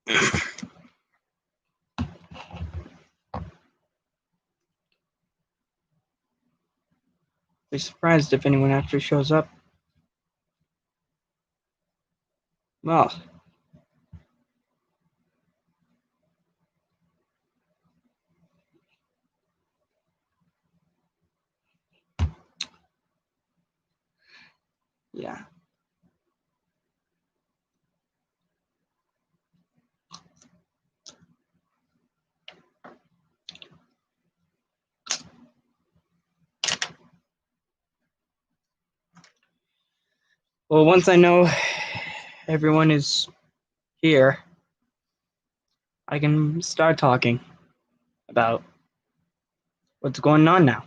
Be surprised if anyone actually shows up. Well, yeah. Well, once I know everyone is here, I can start talking about what's going on now.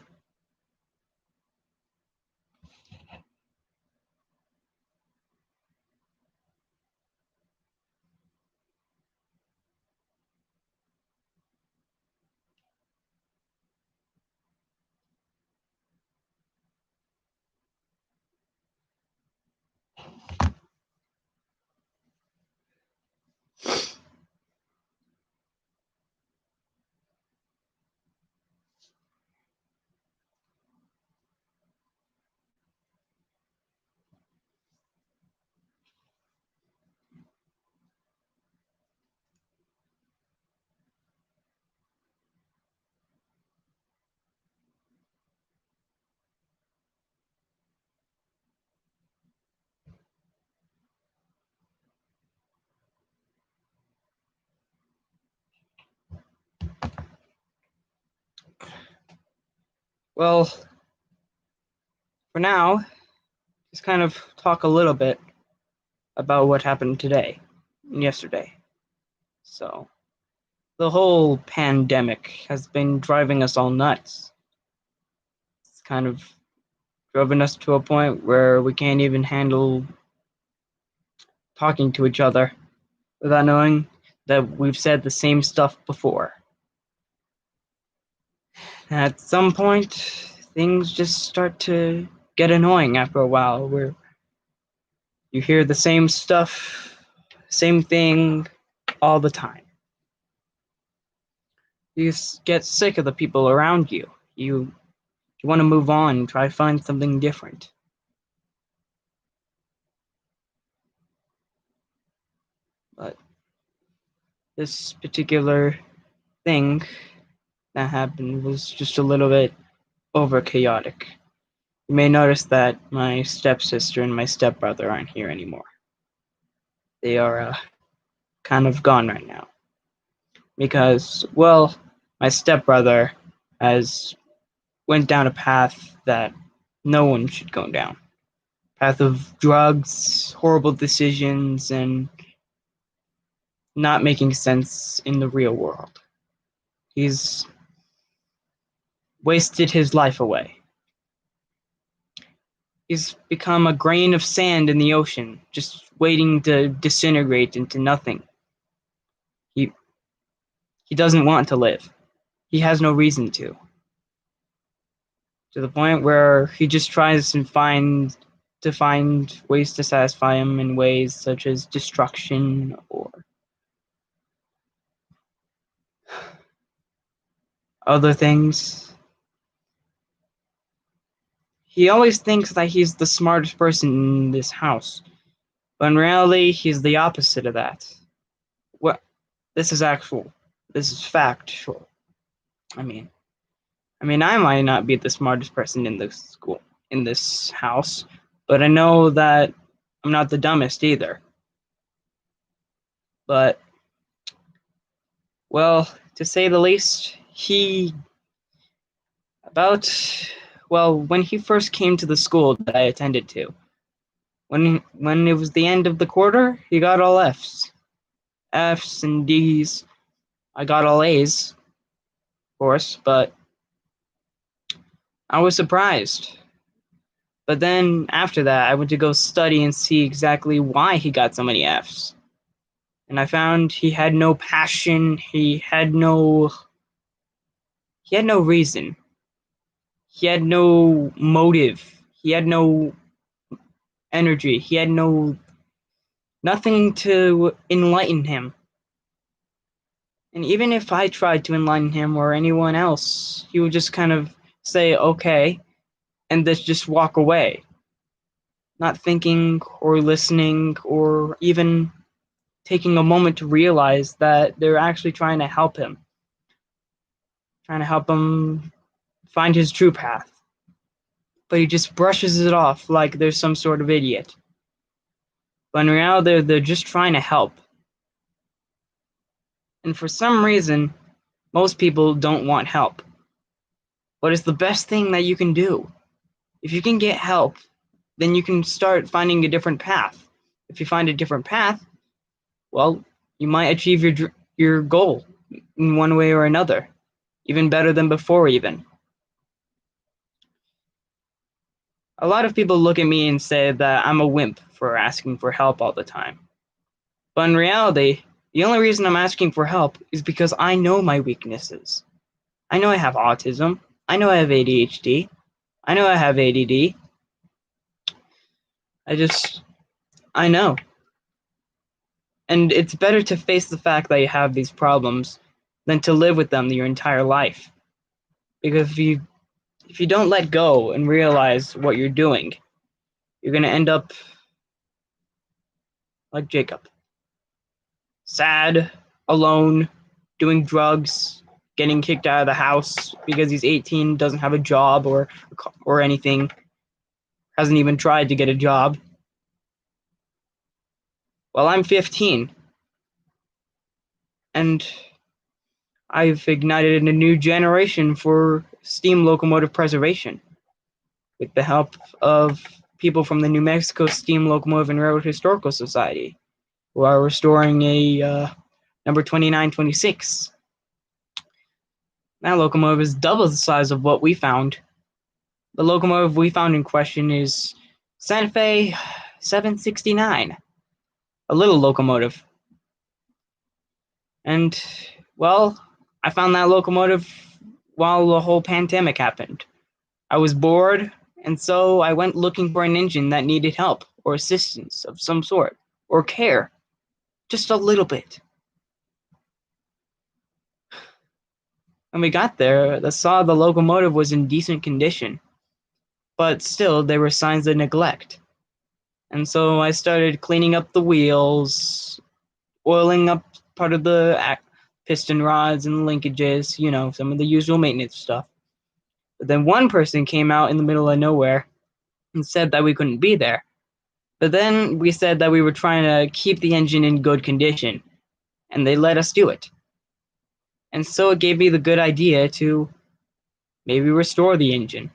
Well, for now, just kind of talk a little bit about what happened today and yesterday. So, the whole pandemic has been driving us all nuts. It's kind of driven us to a point where we can't even handle talking to each other without knowing that we've said the same stuff before. At some point, things just start to get annoying after a while, where you hear the same stuff, same thing all the time. You get sick of the people around you. You want to move on and try to find something different. But this particular thing that happened was just a little bit over chaotic. You may notice that my stepsister and my stepbrother aren't here anymore. They are kind of gone right now. Because, well, my stepbrother has went down a path that no one should go down. Path of drugs, horrible decisions, and not making sense in the real world. He's wasted his life away. He's become a grain of sand in the ocean, just waiting to disintegrate into nothing. He he doesn't want to live. He has no reason to the point where he just tries to find ways to satisfy him in ways such as destruction or other things. He always thinks that he's the smartest person in this house, but in reality, he's the opposite of that. What? This is actual. This is factual. I mean, I might not be the smartest person in this school, in this house, but I know that I'm not the dumbest either. But, well, to say the least, about, when he first came to the school that I attended to, when it was the end of the quarter, he got all Fs. Fs and Ds. I got all A's, of course, but I was surprised. But then after that, I went to go study and see exactly why he got so many Fs. And I found he had no passion, he had no reason. He had no motive. He had no energy. He had nothing to enlighten him. And even if I tried to enlighten him or anyone else, he would just kind of say, okay, and just walk away, not thinking or listening or even taking a moment to realize that they're actually trying to help him find his true path. But he just brushes it off like there's some sort of idiot. But in reality, they're just trying to help. And for some reason, most people don't want help. But it's the best thing that you can do. If you can get help, then you can start finding a different path. If you find a different path, well, you might achieve your goal in one way or another, even better than before even. A lot of people look at me and say that I'm a wimp for asking for help all the time. But in reality, the only reason I'm asking for help is because I know my weaknesses. I know I have autism. I know I have ADHD. I know I have ADD. I know. And it's better to face the fact that you have these problems than to live with them your entire life. Because if you don't let go and realize what you're doing, you're going to end up like Jacob. Sad, alone, doing drugs, getting kicked out of the house because he's 18, doesn't have a job or anything, hasn't even tried to get a job. Well, I'm 15, and I've ignited a new generation for steam locomotive preservation with the help of people from the New Mexico Steam Locomotive and Railroad Historical Society, who are restoring a number 2926. That locomotive is double the size of what we found. The locomotive we found in question is Santa Fe 769, a little locomotive. And, well, I found that locomotive while the whole pandemic happened. I was bored, and so I went looking for an engine that needed help or assistance of some sort, or care, just a little bit. When we got there, I saw the locomotive was in decent condition, but still there were signs of neglect. And so I started cleaning up the wheels, oiling up part of the piston rods and linkages, some of the usual maintenance stuff. But then one person came out in the middle of nowhere and said that we couldn't be there. But then we said that we were trying to keep the engine in good condition, and they let us do it. And so it gave me the good idea to maybe restore the engine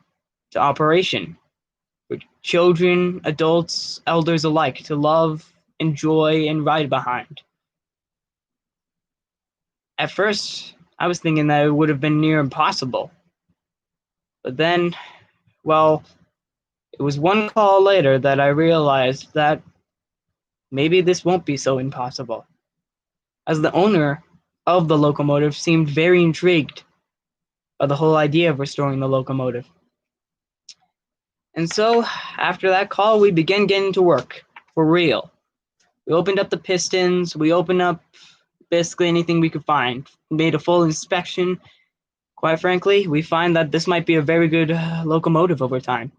to operation for children, adults, elders alike to love, enjoy, and ride behind. At first, I was thinking that it would have been near impossible. But then, well, it was one call later that I realized that maybe this won't be so impossible, as the owner of the locomotive seemed very intrigued by the whole idea of restoring the locomotive. And so, after that call, we began getting to work, for real. We opened up the pistons, we opened up basically anything we could find, made a full inspection. Quite frankly, we find that this might be a very good locomotive over time.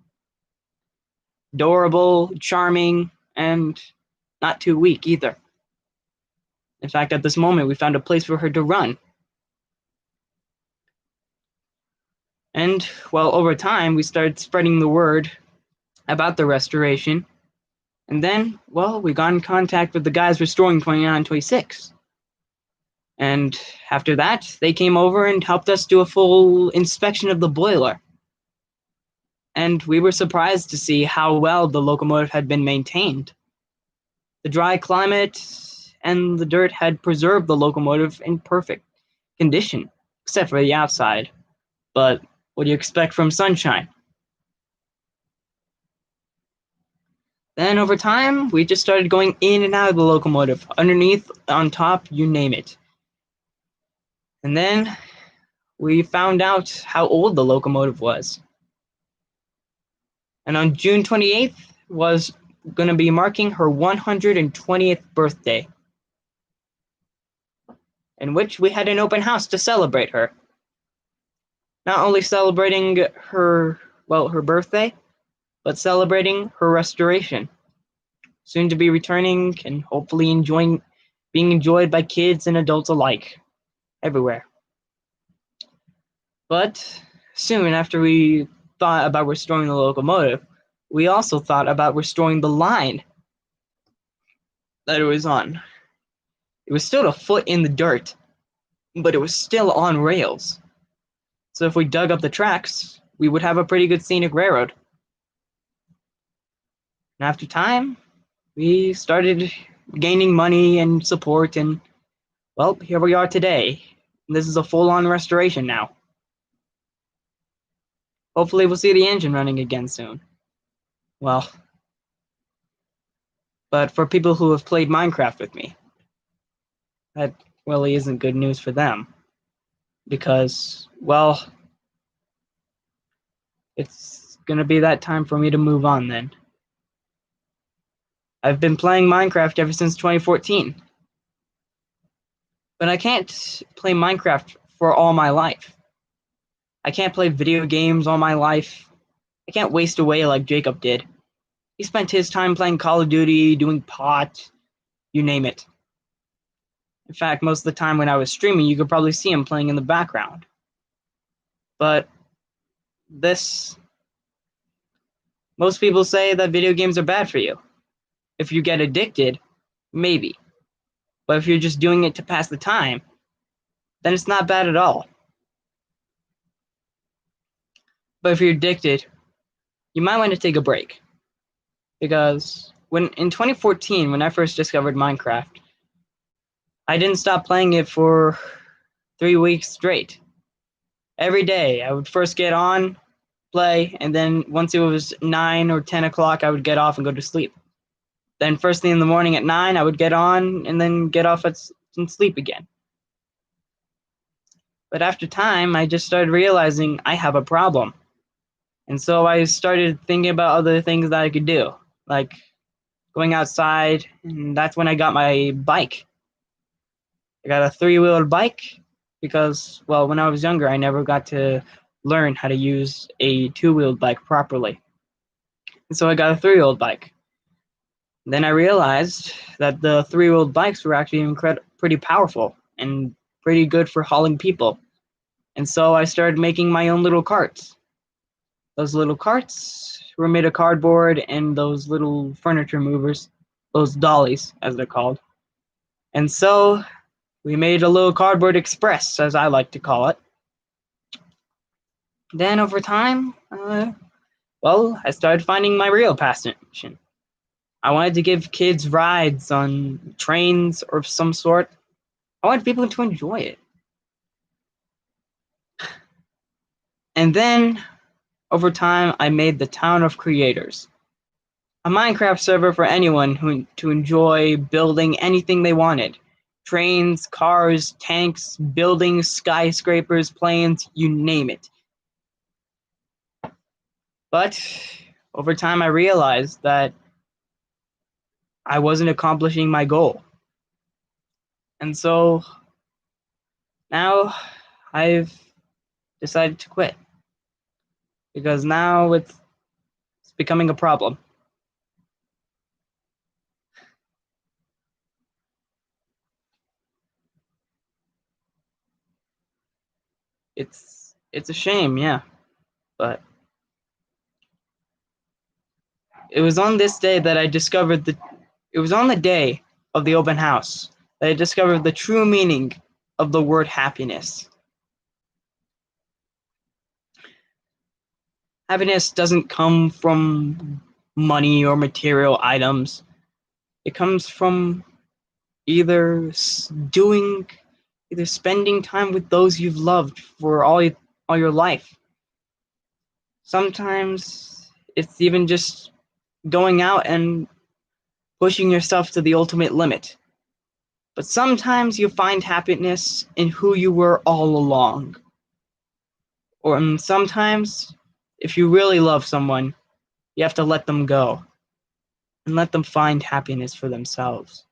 Adorable, charming, and not too weak either. In fact, at this moment, we found a place for her to run. And, well, over time, we started spreading the word about the restoration. And then, well, we got in contact with the guys restoring 2926. And after that, they came over and helped us do a full inspection of the boiler. And we were surprised to see how well the locomotive had been maintained. The dry climate and the dirt had preserved the locomotive in perfect condition, except for the outside. But what do you expect from sunshine? Then over time, we just started going in and out of the locomotive, underneath, on top, you name it. And then we found out how old the locomotive was. And on June 28th was going to be marking her 120th birthday. in which we had an open house to celebrate her. Not only celebrating her birthday, but celebrating her restoration, soon to be returning and hopefully being enjoyed by kids and adults alike, everywhere. But soon after we thought about restoring the locomotive, we also thought about restoring the line that it was on. It was still a foot in the dirt, but it was still on rails. So if we dug up the tracks, we would have a pretty good scenic railroad. And after time, we started gaining money and support, and well, here we are today. This is a full-on restoration now. Hopefully we'll see the engine running again soon. Well, but for people who have played Minecraft with me, that really isn't good news for them. Because, well, it's gonna be that time for me to move on then. I've been playing Minecraft ever since 2014. But I can't play Minecraft for all my life. I can't play video games all my life. I can't waste away like Jacob did. He spent his time playing Call of Duty, doing pot, you name it. In fact, most of the time when I was streaming, you could probably see him playing in the background. But most people say that video games are bad for you. If you get addicted, maybe. But if you're just doing it to pass the time, then it's not bad at all. But if you're addicted, you might want to take a break. Because in 2014, when I first discovered Minecraft, I didn't stop playing it for 3 weeks straight. Every day, I would first get on, play, and then once it was 9 or 10 o'clock, I would get off and go to sleep. Then first thing in the morning at 9, I would get on and then get off and sleep again. But after time, I just started realizing I have a problem. And so I started thinking about other things that I could do, like going outside, and that's when I got my bike. I got a 3-wheeled bike because, well, when I was younger, I never got to learn how to use a 2-wheeled bike properly. And so I got a 3-wheeled bike. Then I realized that the 3-wheeled bikes were actually pretty powerful and pretty good for hauling people. And so I started making my own little carts. Those little carts were made of cardboard and those little furniture movers, those dollies, as they're called. And so we made a little cardboard express, as I like to call it. Then over time, I started finding my real passion. I wanted to give kids rides on trains or some sort. I wanted people to enjoy it. And then, over time, I made the Town of Creators, a Minecraft server for anyone to enjoy building anything they wanted. Trains, cars, tanks, buildings, skyscrapers, planes, you name it. But over time, I realized that I wasn't accomplishing my goal. And so now I've decided to quit. Because now it's becoming a problem. It's a shame, yeah. But it was on this day that I discovered it was on the day of the open house that I discovered the true meaning of the word happiness. Happiness doesn't come from money or material items. It comes from either spending time with those you've loved for all your life. Sometimes it's even just going out and pushing yourself to the ultimate limit. But sometimes you find happiness in who you were all along. Or sometimes, if you really love someone, you have to let them go and let them find happiness for themselves.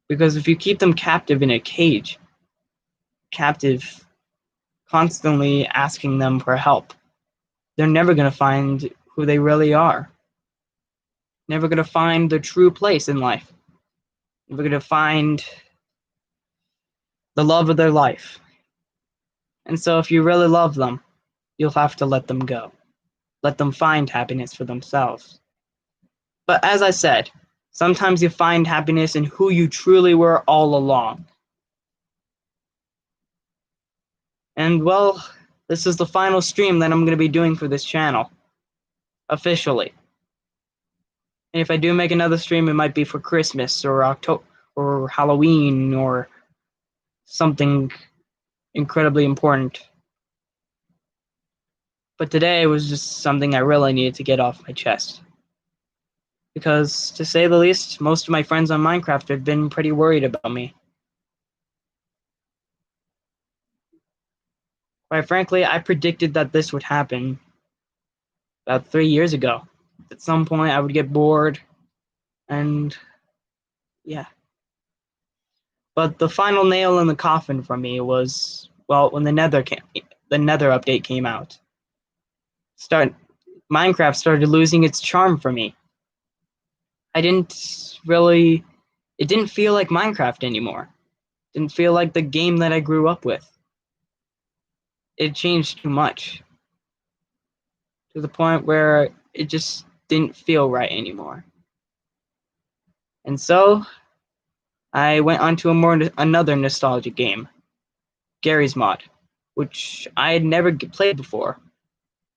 Because if you keep them captive in a cage, captive, constantly asking them for help. They're never going to find who they really are. Never going to find the true place in life. Never going to find the love of their life. And so if you really love them, you'll have to let them go. Let them find happiness for themselves. But as I said, sometimes you find happiness in who you truly were all along. And well, this is the final stream that I'm going to be doing for this channel. Officially. And if I do make another stream, it might be for Christmas or October or Halloween or something incredibly important. But today was just something I really needed to get off my chest. Because, to say the least, most of my friends on Minecraft have been pretty worried about me. Quite frankly, I predicted that this would happen about 3 years ago. At some point, I would get bored, and yeah. But the final nail in the coffin for me was, well, when the Nether update came out. Minecraft started losing its charm for me. It didn't feel like Minecraft anymore. It didn't feel like the game that I grew up with. It changed too much. To the point where it just didn't feel right anymore. And so, I went on to another nostalgic game, Garry's Mod, which I had never played before.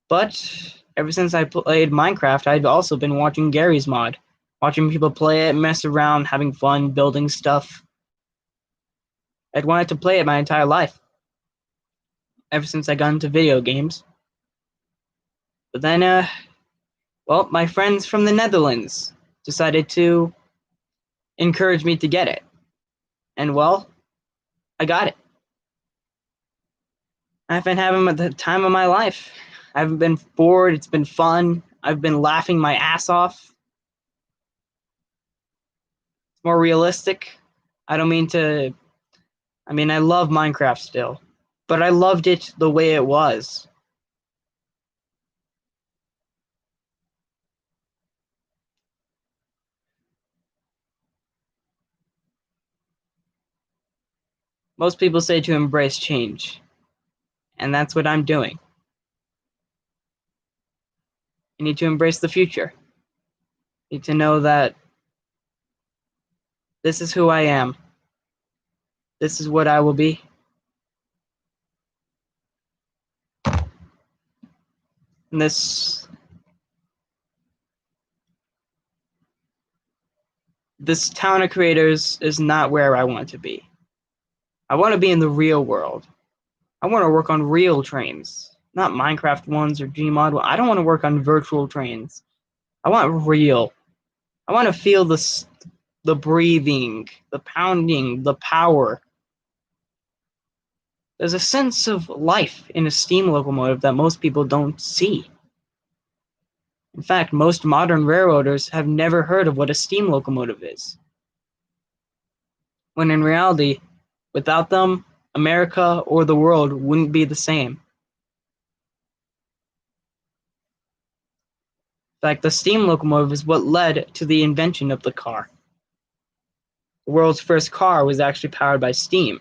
But ever since I played Minecraft, I've also been watching Garry's Mod. Watching people play it, mess around, having fun, building stuff. I'd wanted to play it my entire life. Ever since I got into video games. But then, well, my friends from the Netherlands decided to encourage me to get it. And well, I got it. I've been having the time of my life. I haven't been bored. It's been fun. I've been laughing my ass off. It's more realistic. I mean, I love Minecraft still, but I loved it the way it was. Most people say to embrace change, and that's what I'm doing. I need to embrace the future. I need to know that this is who I am. This is what I will be. And this town of creators is not where I want to be. I want to be in the real world. I want to work on real trains, not Minecraft ones or Gmod. I don't want to work on virtual trains. I want real. I want to feel the breathing, the pounding, the power. There's a sense of life in a steam locomotive that most people don't see. In fact, most modern railroaders have never heard of what a steam locomotive is. When in reality, without them, America or the world wouldn't be the same. In fact, the steam locomotive is what led to the invention of the car. The world's first car was actually powered by steam.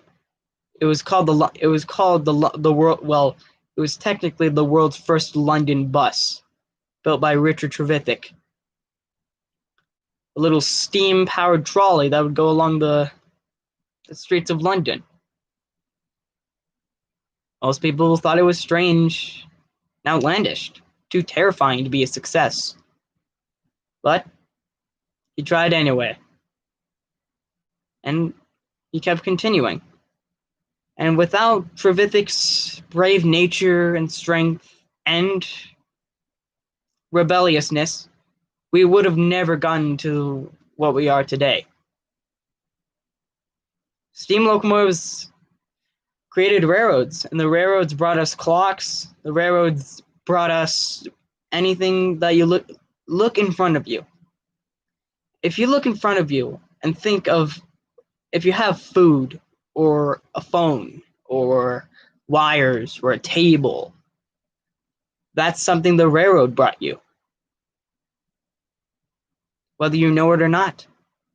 It was technically the world's first London bus, built by Richard Trevithick. A little steam-powered trolley that would go along the streets of London. Most people thought it was strange and outlandish, too terrifying to be a success. But he tried anyway. And he kept continuing. And without Trevithick's brave nature and strength and rebelliousness, we would have never gotten to what we are today. Steam locomotives created railroads, and the railroads brought us clocks. The railroads brought us anything that you look in front of you. If you look in front of you and think of if you have food or a phone or wires or a table. That's something the railroad brought you, whether you know it or not.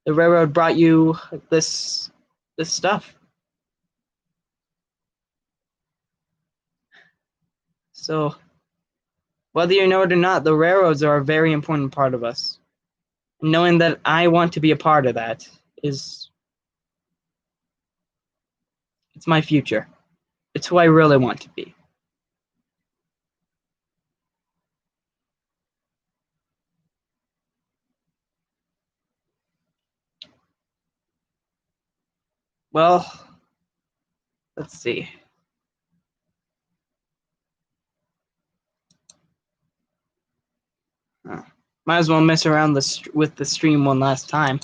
The railroad brought you this stuff. So whether you know it or not, the railroads are a very important part of us. And knowing that I want to be a part of that is it's my future. It's who I really want to be. Well, let's see. Might as well mess around with the stream one last time.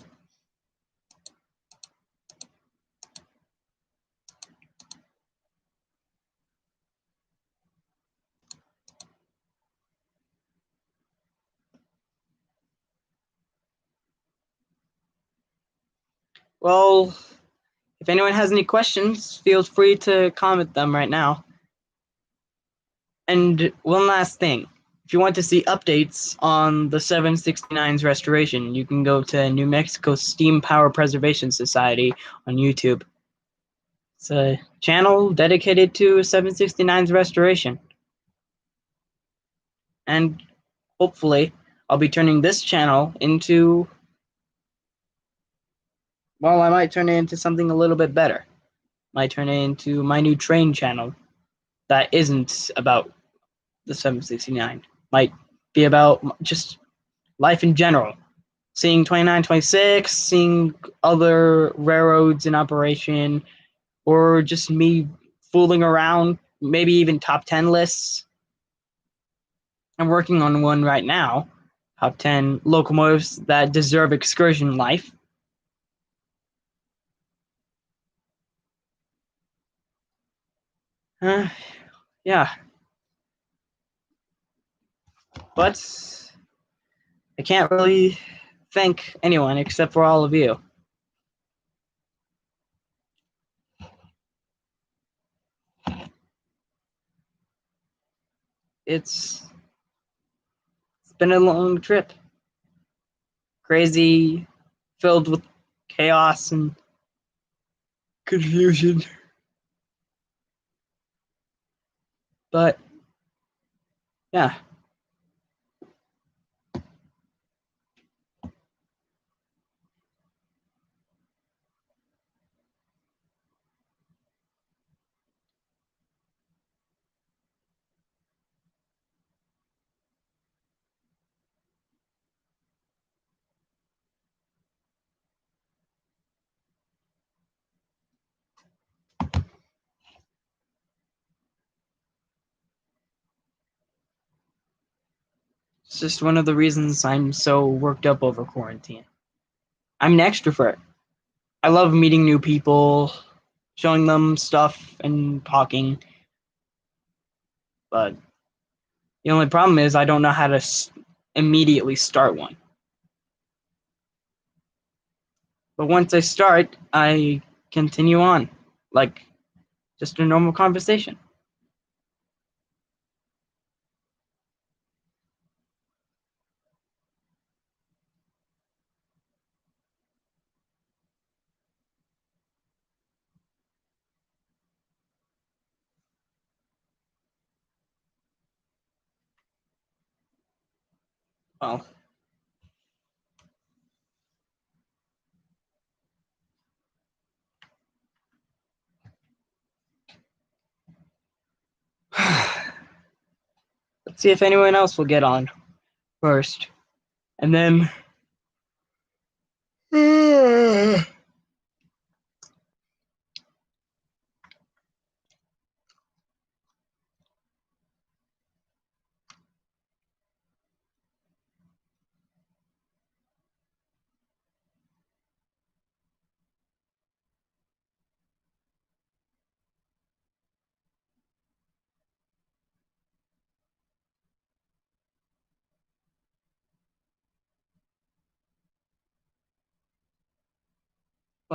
Well, if anyone has any questions, feel free to comment them right now. And one last thing. If you want to see updates on the 769's restoration, you can go to New Mexico Steam Power Preservation Society on YouTube. It's a channel dedicated to 769's restoration. And hopefully, I'll be turning this channel into, well, I might turn it into something a little bit better. Might turn it into my new train channel that isn't about the 769. Might be about just life in general. Seeing 29, 26, seeing other railroads in operation, or just me fooling around, maybe even top 10 lists. I'm working on one right now, top 10 locomotives that deserve excursion life. Yeah. But I can't really thank anyone except for all of you. It's been a long trip. Crazy, filled with chaos and confusion. But yeah. It's just one of the reasons I'm so worked up over quarantine. I'm an extrovert. I love meeting new people, showing them stuff and talking. But the only problem is I don't know how to immediately start one. But once I start, I continue on like just a normal conversation. Well, let's see if anyone else will get on first. And then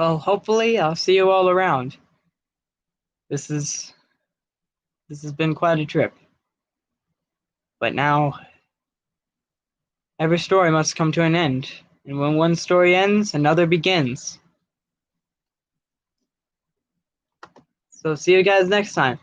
well, hopefully I'll see you all around. This has been quite a trip. But now every story must come to an end. And when one story ends, another begins. So see you guys next time.